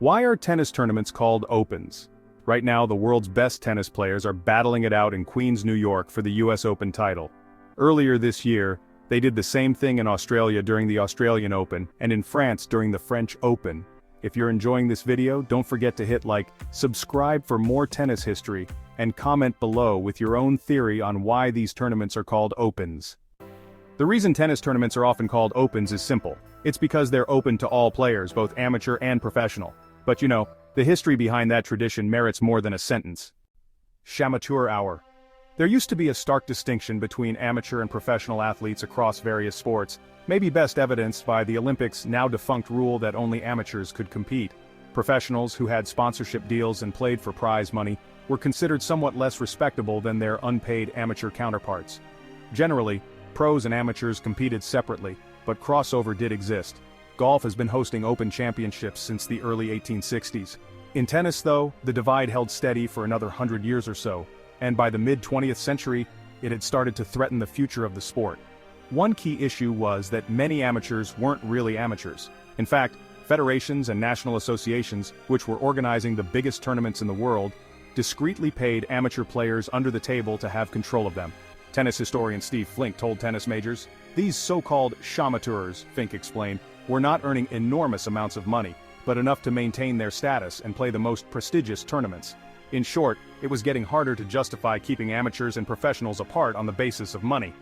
Why are tennis tournaments called Opens? Right now, the world's best tennis players are battling it out in Queens, New York for the US Open title. Earlier this year, they did the same thing in Australia during the Australian Open and in France during the French Open. If you're enjoying this video, don't forget to hit like, subscribe for more tennis history, and comment below with your own theory on why these tournaments are called Opens. The reason tennis tournaments are often called Opens is simple. It's because they're open to all players, both amateur and professional. But you know, the history behind that tradition merits more than a sentence. Chamateur hour. There used to be a stark distinction between amateur and professional athletes across various sports, maybe best evidenced by the Olympics' now-defunct rule that only amateurs could compete. Professionals who had sponsorship deals and played for prize money were considered somewhat less respectable than their unpaid amateur counterparts. Generally, pros and amateurs competed separately, but crossover did exist. Golf has been hosting open championships since the early 1860s. In tennis, though, the divide held steady for another 100 years or so, and by the mid-20th century, it had started to threaten the future of the sport. One key issue was that many amateurs weren't really amateurs. In fact, federations and national associations, which were organizing the biggest tournaments in the world, discreetly paid amateur players under the table to have control of them. Tennis historian Steve Flink told tennis majors, "These so-called chamateurs," Fink explained, were not earning enormous amounts of money, but enough to maintain their status and play the most prestigious tournaments. In short, it was getting harder to justify keeping amateurs and professionals apart on the basis of money.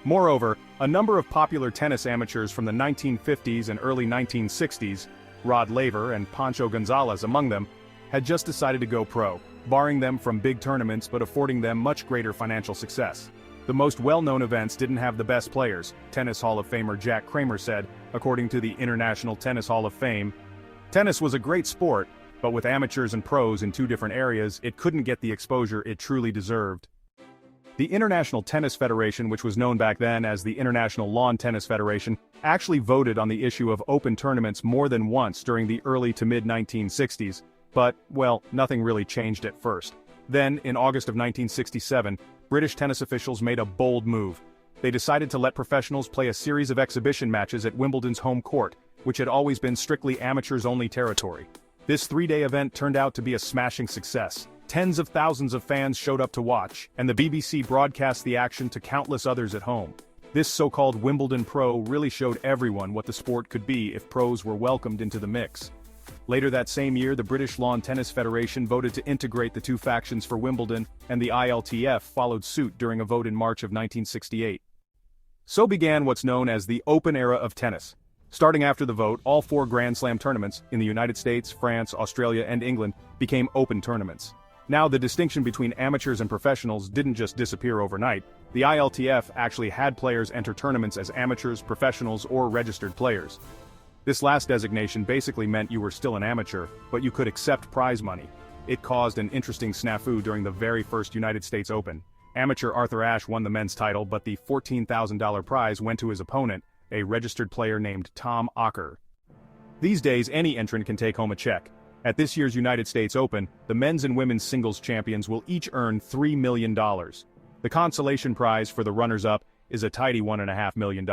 Moreover, a number of popular tennis amateurs from the 1950s and early 1960s, Rod Laver and Pancho Gonzalez among them, had just decided to go pro, barring them from big tournaments but affording them much greater financial success. The most well-known events didn't have the best players, Tennis Hall of Famer Jack Kramer said, according to the International Tennis Hall of Fame. Tennis was a great sport, but with amateurs and pros in two different areas, it couldn't get the exposure it truly deserved. The International Tennis Federation, which was known back then as the International Lawn Tennis Federation, actually voted on the issue of open tournaments more than once during the early to mid-1960s, but, well, nothing really changed at first. Then, in August of 1967, British tennis officials made a bold move. They decided to let professionals play a series of exhibition matches at Wimbledon's home court, which had always been strictly amateurs-only territory. This three-day event turned out to be a smashing success. Tens of thousands of fans showed up to watch, and the BBC broadcast the action to countless others at home. This so-called Wimbledon Pro really showed everyone what the sport could be if pros were welcomed into the mix. Later that same year, the British Lawn Tennis Federation voted to integrate the two factions for Wimbledon, and the ILTF followed suit during a vote in March of 1968. So began what's known as the Open Era of tennis. Starting after the vote, all four Grand Slam tournaments, in the United States, France, Australia, and England, became open tournaments. Now, the distinction between amateurs and professionals didn't just disappear overnight. The ILTF actually had players enter tournaments as amateurs, professionals, or registered players. This last designation basically meant you were still an amateur, but you could accept prize money. It caused an interesting snafu during the very first United States Open. Amateur Arthur Ashe won the men's title, but the $14,000 prize went to his opponent, a registered player named Tom Ocker. These days, any entrant can take home a check. At this year's United States Open, the men's and women's singles champions will each earn $3 million. The consolation prize for the runners-up is a tidy $1.5 million.